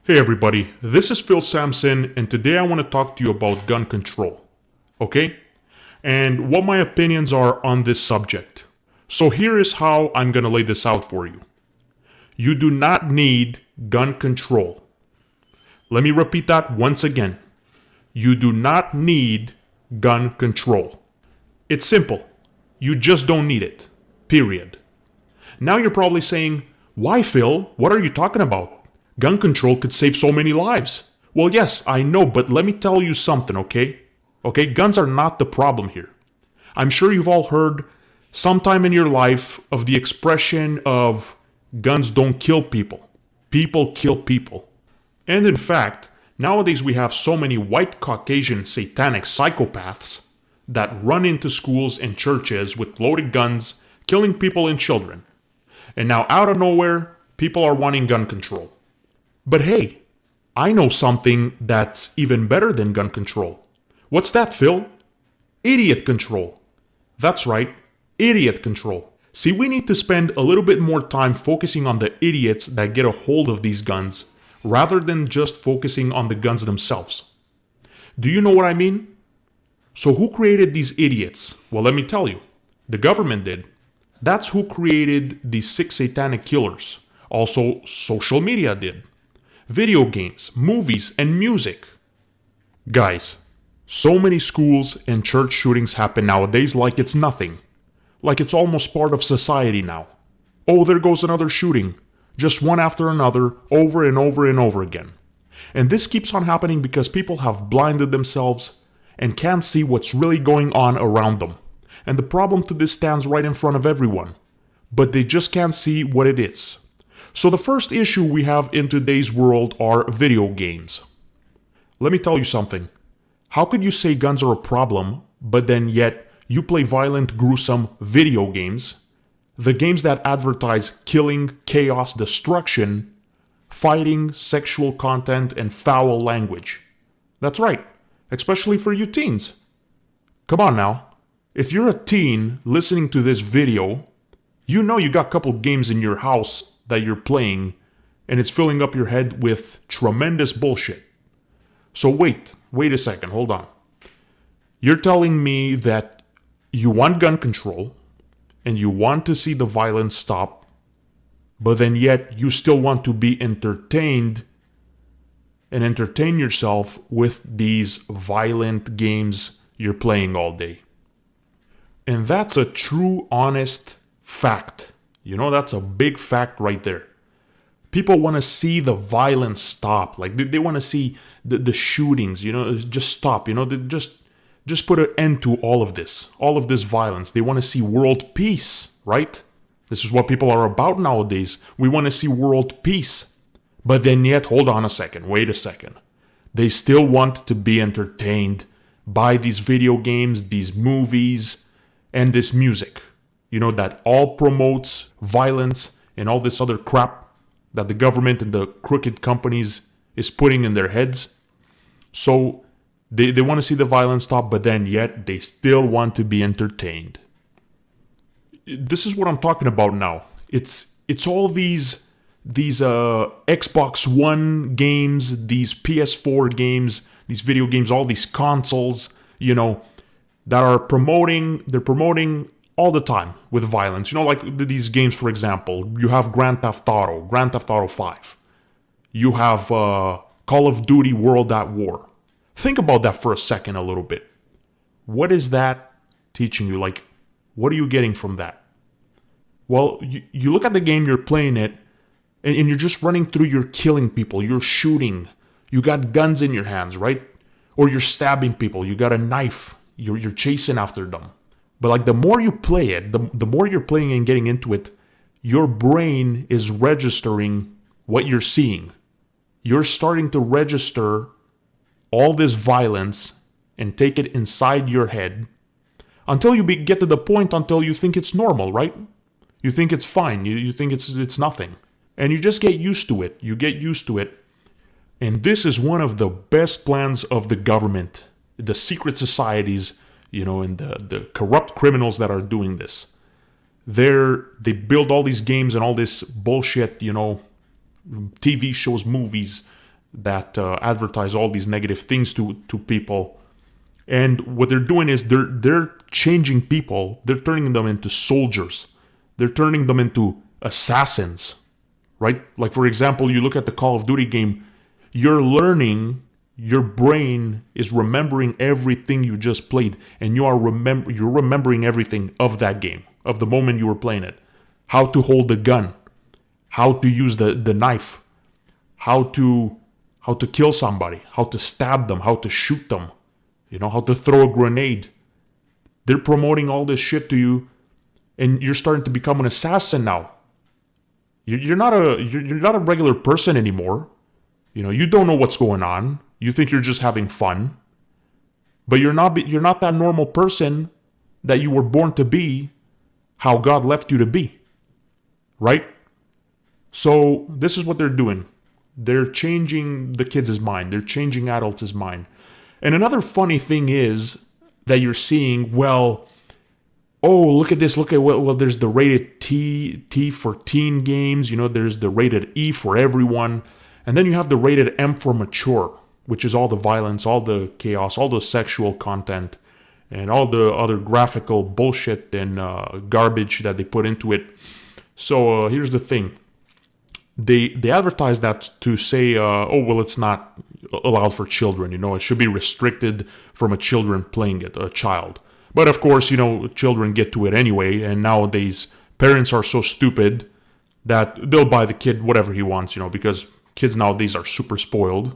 Hey everybody, this is Phil Sampson, and today I want to talk to you about gun control. Okay? And what my opinions are on this subject. So here is how I'm going to lay this out for you. You do not need gun control. Let me repeat that once again. You do not need gun control. It's simple. You just don't need it. Period. Now you're probably saying, why, Phil? What are you talking about? Gun control could save so many lives. Well, yes, I know, but let me tell you something, okay? Okay, guns are not the problem here. I'm sure you've all heard sometime in your life of the expression of guns don't kill people. People kill people. And in fact, nowadays we have so many white Caucasian satanic psychopaths that run into schools and churches with loaded guns, killing people and children. And now out of nowhere, people are wanting gun control. But hey, I know something that's even better than gun control. What's that, Phil? Idiot control. That's right, idiot control. See, we need to spend a little bit more time focusing on the idiots that get a hold of these guns, rather than just focusing on the guns themselves. Do you know what I mean? So who created these idiots? Well, let me tell you. The government did. That's who created these 6 satanic killers. Also, social media did. Video games, movies, and music. Guys, so many schools and church shootings happen nowadays like it's nothing. Like it's almost part of society now. Oh, there goes another shooting. Just one after another, over and over and over again. And this keeps on happening because people have blinded themselves and can't see what's really going on around them. And the problem to this stands right in front of everyone. But they just can't see what it is. So the first issue we have in today's world are video games. Let me tell you something. How could you say guns are a problem, but then yet you play violent, gruesome video games? The games that advertise killing, chaos, destruction, fighting, sexual content, and foul language. That's right, especially for you teens. Come on now. If you're a teen listening to this video, you know you got a couple games in your house that you're playing, and it's filling up your head with tremendous bullshit. So wait a second, hold on. You're telling me that you want gun control, and you want to see the violence stop, but then yet you still want to be entertained and entertain yourself with these violent games you're playing all day. And that's a true, honest fact. You know, that's a big fact right there. People want to see the violence stop. Like, they want to see the shootings, just stop. Just put an end to all of this violence. They want to see world peace, right? This is what people are about nowadays. We want to see world peace. But then yet, hold on a second, wait a second. They still want to be entertained by these video games, these movies, and this music. That all promotes violence and all this other crap that the government and the crooked companies is putting in their heads. So they want to see the violence stop, but then yet they still want to be entertained. This is what I'm talking about now. It's all these Xbox One games, these PS4 games, these video games, all these consoles, that are promoting all the time with violence. Like these games, for example, you have Grand Theft Auto 5. You have Call of Duty World at War. Think about that for a second a little bit. What is that teaching you? Like, what are you getting from that? Well, you look at the game, you're playing it, and you're just running through, you're killing people, you're shooting, you got guns in your hands, right? Or you're stabbing people, you got a knife, you're chasing after them. But like the more you play it, the more you're playing and getting into it, your brain is registering what you're seeing. You're starting to register all this violence and take it inside your head until you get to the point until you think it's normal, right? You think it's fine. You think it's nothing. And you just get used to it. You get used to it. And this is one of the best plans of the government, the secret societies, and the corrupt criminals that are doing this. They build all these games and all this bullshit, TV shows, movies, that advertise all these negative things to people. And what they're doing is they're changing people. They're turning them into soldiers. They're turning them into assassins, right? Like, for example, you look at the Call of Duty game, you're learning, your brain is remembering everything you just played, and you're remembering everything of that game, of the moment you were playing it. How to hold the gun, how to use the knife, how to kill somebody, how to stab them, how to shoot them, how to throw a grenade. They're promoting all this shit to you, and you're starting to become an assassin now. You're not a regular person anymore. You don't know what's going on. You think you're just having fun, but you're not that normal person that you were born to be, how God left you to be, right? So this is what they're doing. They're changing the kids' mind. They're changing adults' mind. And another funny thing is that you're seeing, well, oh, look at this. Look at, well, there's the rated T for teen games. There's the rated E for everyone. And then you have the rated M for mature, which is all the violence, all the chaos, all the sexual content, and all the other graphical bullshit and garbage that they put into it. So here's the thing. They advertise that to say, it's not allowed for children. It should be restricted from a children playing it, a child. But of course, children get to it anyway, and nowadays parents are so stupid that they'll buy the kid whatever he wants, because kids nowadays are super spoiled.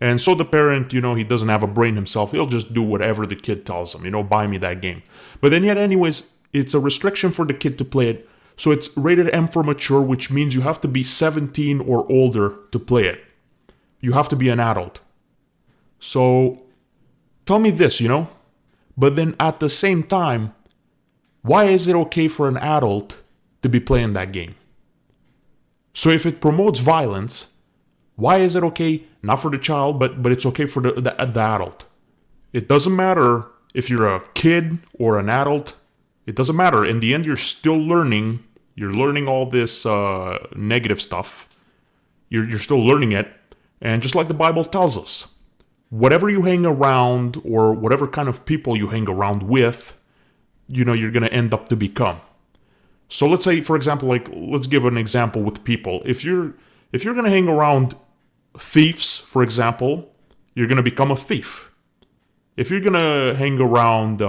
And so the parent, he doesn't have a brain himself. He'll just do whatever the kid tells him, buy me that game. But then yet anyways, it's a restriction for the kid to play it. So it's rated M for mature, which means you have to be 17 or older to play it. You have to be an adult. So tell me this, But then at the same time, why is it okay for an adult to be playing that game? So if it promotes violence, why is it okay, not for the child, but it's okay for the adult? It doesn't matter if you're a kid or an adult. It doesn't matter. In the end, you're still learning. You're learning all this negative stuff. You're still learning it. And just like the Bible tells us, whatever you hang around or whatever kind of people you hang around with, you're going to end up to become. So let's say, for example, let's give an example with people. If you're going to hang around thieves, for example, you're going to become a thief. If you're going to hang around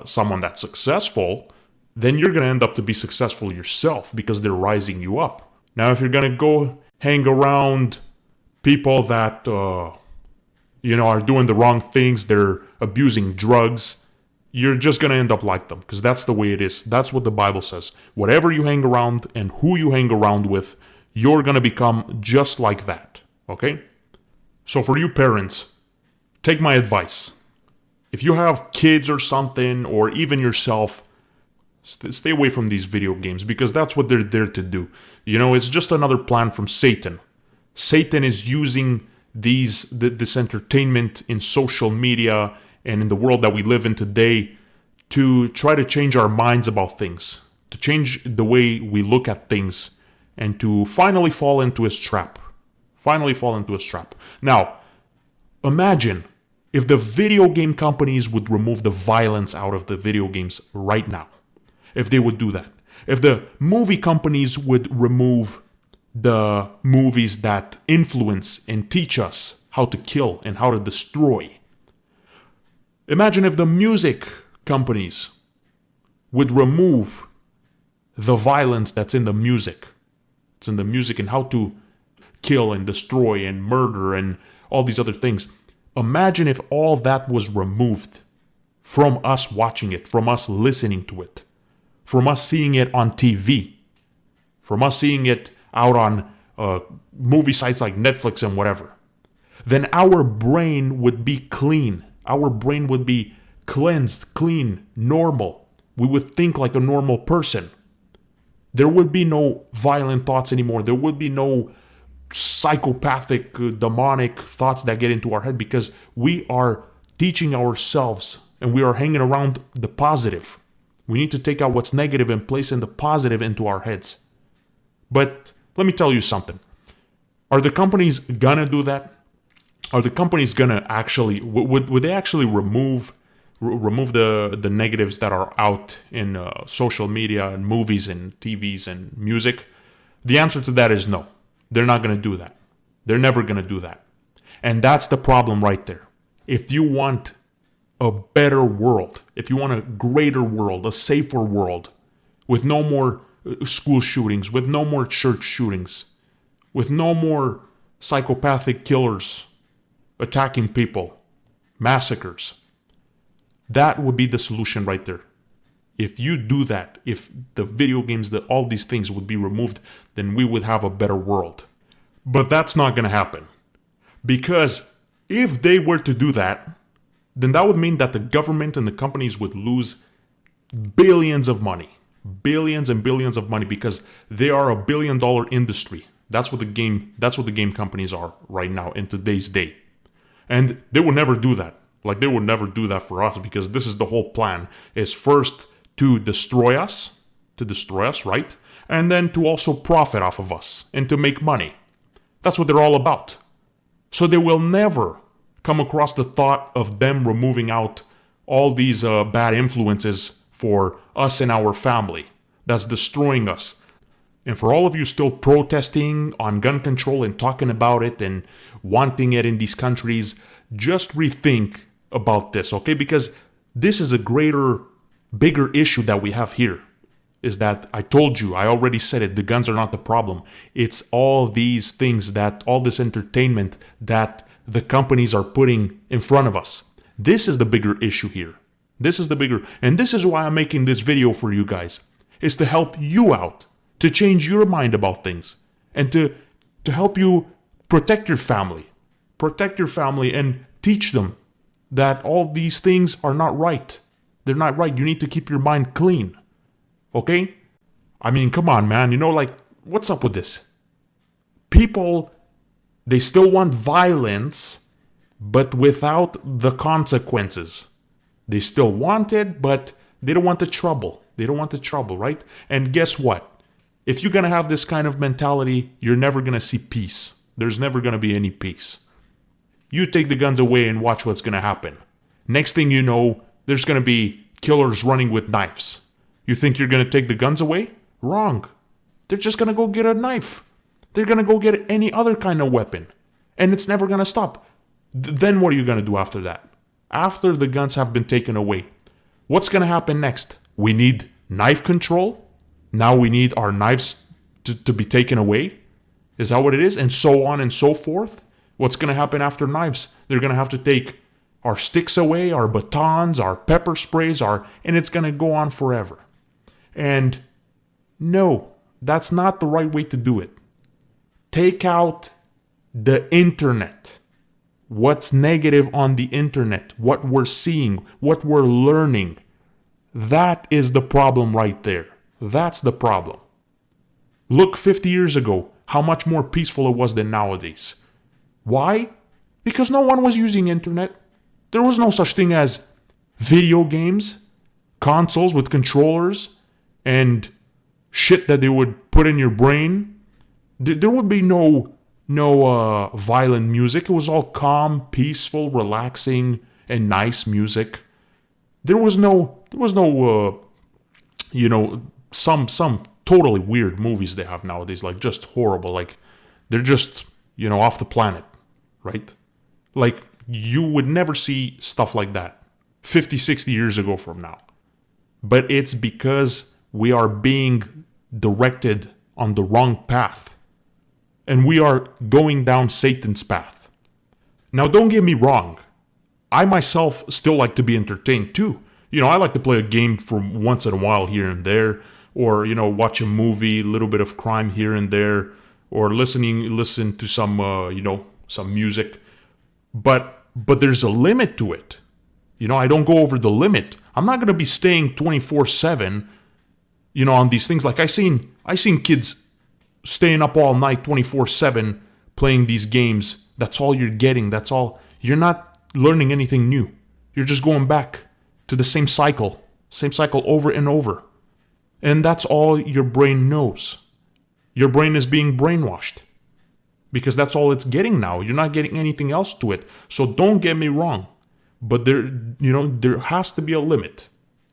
someone that's successful, then you're going to end up to be successful yourself because they're rising you up. Now, if you're going to go hang around people that, are doing the wrong things, they're abusing drugs, you're just going to end up like them because that's the way it is. That's what the Bible says. Whatever you hang around and who you hang around with, you're going to become just like that. Okay? So for you parents, take my advice. If you have kids or something, or even yourself, stay away from these video games because that's what they're there to do. It's just another plan from Satan. Satan is using this entertainment in social media and in the world that we live in today to try to change our minds about things, to change the way we look at things, and to finally fall into his trap. Now, imagine if the video game companies would remove the violence out of the video games right now. If they would do that. If the movie companies would remove the movies that influence and teach us how to kill and how to destroy. Imagine if the music companies would remove the violence that's in the music. It's in the music and how to kill and destroy and murder and all these other things. Imagine if all that was removed from us watching it, from us listening to it, from us seeing it on TV, from us seeing it out on movie sites like Netflix and whatever. Then our brain would be clean. Our brain would be cleansed, clean, normal. We would think like a normal person. There would be no violent thoughts anymore. There would be no psychopathic, demonic thoughts that get into our head because we are teaching ourselves and we are hanging around the positive. We need to take out what's negative and place in the positive into our heads. But let me tell you something. Are the companies gonna do that? are the companies gonna actually would they actually remove the negatives that are out in social media and movies and TVs and music? The answer to that is no. They're not gonna do that. They're never gonna do that. And that's the problem right there. If you want a better world, if you want a greater world, a safer world, with no more school shootings, with no more church shootings, with no more psychopathic killers attacking people, massacres, that would be the solution right there. If you do that, if the video games, all these things would be removed, then we would have a better world. But that's not going to happen. Because if they were to do that, then that would mean that the government and the companies would lose billions of money. Billions and billions of money, because they are a billion-dollar industry. That's what the game companies are right now in today's day. And they would never do that. Like, they would never do that for us, because this is the whole plan. Is first to destroy us, right? And then to also profit off of us and to make money. That's what they're all about. So they will never come across the thought of them removing out all these bad influences for us and our family. That's destroying us. And for all of you still protesting on gun control and talking about it and wanting it in these countries, just rethink about this, okay? Because this is a bigger issue that we have here. Is that, I told you, I already said it, the guns are not the problem. It's all these things, all this entertainment that the companies are putting in front of us. This is the bigger issue here. And this is why I'm making this video for you guys. Is to help you out, to change your mind about things, and to help you protect your family and teach them that all these things are not right. They're not right. You need to keep your mind clean. Okay? I mean, come on, man. What's up with this? People, they still want violence, but without the consequences. They still want it, but they don't want the trouble. Right? And guess what? If you're going to have this kind of mentality, you're never going to see peace. There's never going to be any peace. You take the guns away and watch what's going to happen. Next thing you know, there's going to be killers running with knives. You think you're going to take the guns away? Wrong. They're just going to go get a knife. They're going to go get any other kind of weapon. And it's never going to stop. Then what are you going to do after that? After the guns have been taken away, what's going to happen next? We need knife control. Now we need our knives to be taken away. Is that what it is? And so on and so forth. What's going to happen after knives? They're going to have to take our sticks away, our batons, our pepper sprays, and it's going to go on forever. And no, that's not the right way to do it. Take out the internet. What's negative on the internet, what we're seeing, what we're learning. That is the problem right there. That's the problem. Look 50 years ago, how much more peaceful it was than nowadays. Why? Because no one was using internet. There was no such thing as video games, consoles with controllers, and shit that they would put in your brain. There would be no violent music. It was all calm, peaceful, relaxing, and nice music. There was no some totally weird movies they have nowadays, like just horrible, like they're just, off the planet, right? Like you would never see stuff like that 50, 60 years ago from now. But it's because we are being directed on the wrong path. And we are going down Satan's path. Now, don't get me wrong. I myself still like to be entertained too. I like to play a game from once in a while here and there. Or, watch a movie, a little bit of crime here and there. Or listen to some, some music. But there's a limit to it. I don't go over the limit. I'm not going to be staying 24/7, on these things. Like I seen kids staying up all night 24/7 playing these games. That's all you're getting. That's all. You're not learning anything new. You're just going back to the same cycle over and over. And that's all your brain knows. Your brain is being brainwashed. because that's all it's getting now. You're not getting anything else to it. So don't get me wrong, but there has to be a limit.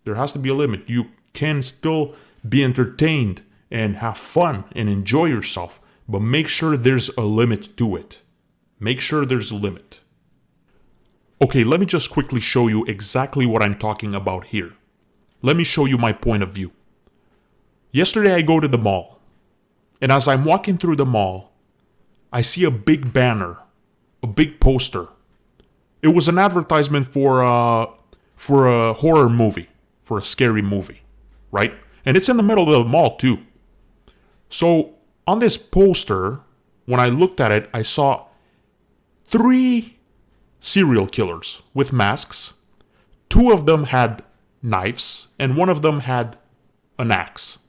There has to be a limit. You can still be entertained and have fun and enjoy yourself, but make sure there's a limit to it. Make sure there's a limit. Okay, let me just quickly show you exactly what I'm talking about here. Let me show you my point of view. Yesterday I go to the mall, and as I'm walking through the mall, I see a big banner, a big poster. It was an advertisement for a horror movie, for a scary movie, right? And it's in the middle of the mall too. So on this poster, when I looked at it, I saw 3 serial killers with masks. 2 of them had knives, and 1 of them had an axe.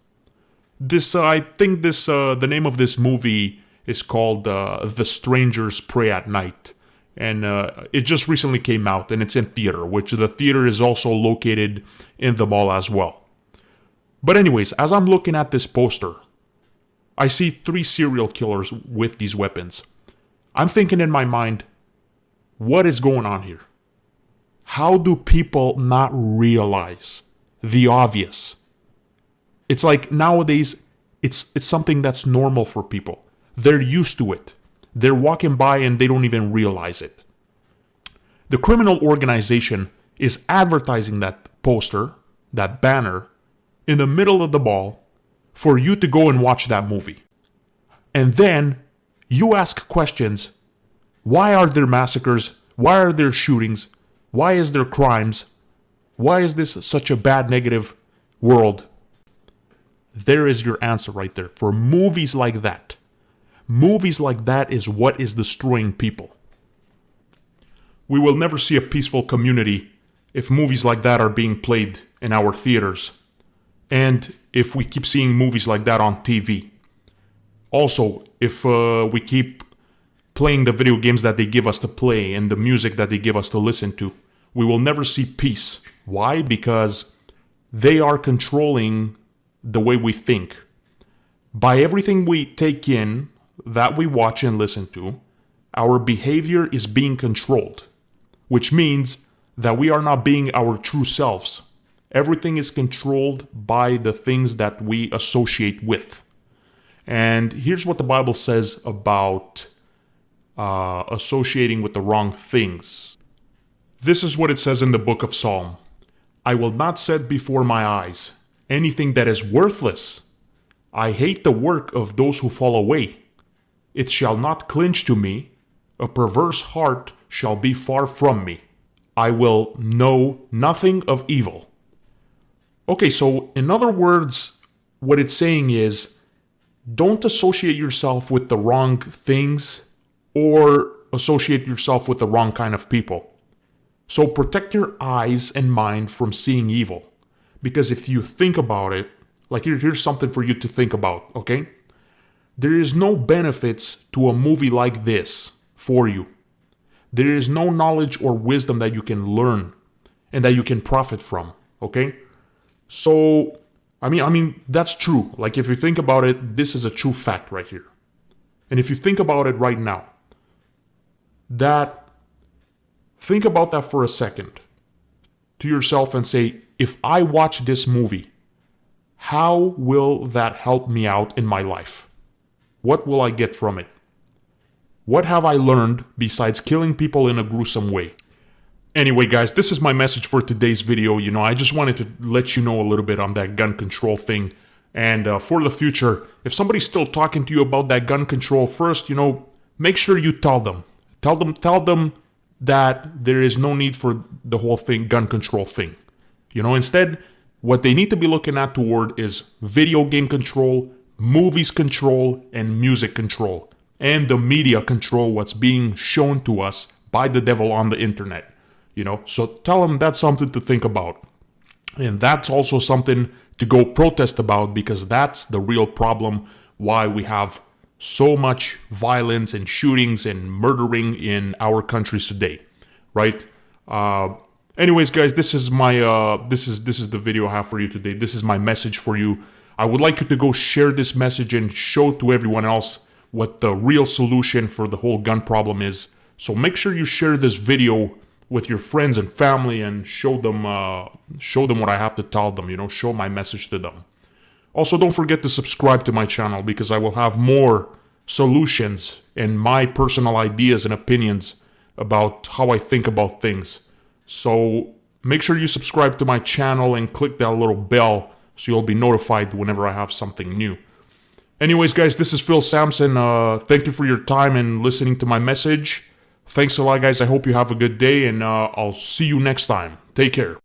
I think the name of this movie is called The Strangers Prey at Night. And it just recently came out, and it's in theater, which the theater is also located in the mall as well. But anyways, as I'm looking at this poster, I see 3 serial killers with these weapons. I'm thinking in my mind, what is going on here? How do people not realize the obvious? It's like nowadays, it's something that's normal for people. They're used to it. They're walking by and they don't even realize it. The criminal organization is advertising that poster, that banner, in the middle of the mall for you to go and watch that movie. And then you ask questions. Why are there massacres? Why are there shootings? Why is there crimes? Why is this such a bad, negative world? There is your answer right there. For movies like that. Movies like that is what is destroying people. We will never see a peaceful community if movies like that are being played in our theaters. And if we keep seeing movies like that on TV. Also, if we keep playing the video games that they give us to play and the music that they give us to listen to, we will never see peace. Why? Because they are controlling the way we think. By everything we take in, that we watch and listen to, our behavior is being controlled, which means that we are not being our true selves. Everything is controlled by the things that we associate with. And here's what the Bible says about associating with the wrong things. This is what it says in the book of Psalm. I will not set before my eyes anything that is worthless. I hate the work of those who fall away. It shall not clinch to me. A perverse heart shall be far from me. I will know nothing of evil. Okay, so in other words, what it's saying is, don't associate yourself with the wrong things or associate yourself with the wrong kind of people. So protect your eyes and mind from seeing evil. Because if you think about it, like here's something for you to think about, okay? There is no benefits to a movie like this for you. There is no knowledge or wisdom that you can learn and that you can profit from, okay? So, I mean that's true. Like if you think about it, this is a true fact right here. And if you think about it right now, think about that for a second to yourself and say, if I watch this movie, how will that help me out in my life? What will I get from it? What have I learned besides killing people in a gruesome way? Anyway, guys, this is my message for today's video. I just wanted to let you know a little bit on that gun control thing. And for the future, if somebody's still talking to you about that gun control, first, make sure you tell them. Tell them that there is no need for the whole thing, gun control thing. Instead, what they need to be looking at toward is video game control, movies control, and music control. And the media control what's being shown to us by the devil on the internet. So tell them that's something to think about. And that's also something to go protest about, because that's the real problem why we have so much violence and shootings and murdering in our countries today, right? Anyways, guys, this is my this is the video I have for you today. This is my message for you. I would like you to go share this message and show to everyone else what the real solution for the whole gun problem is. So make sure you share this video with your friends and family and show them what I have to tell them, show my message to them. Also, don't forget to subscribe to my channel because I will have more solutions and my personal ideas and opinions about how I think about things. So make sure you subscribe to my channel and click that little bell so you'll be notified whenever I have something new. Anyways, guys, this is Phil Sampson. Thank you for your time and listening to my message. Thanks a lot, guys. I hope you have a good day, and I'll see you next time. Take care.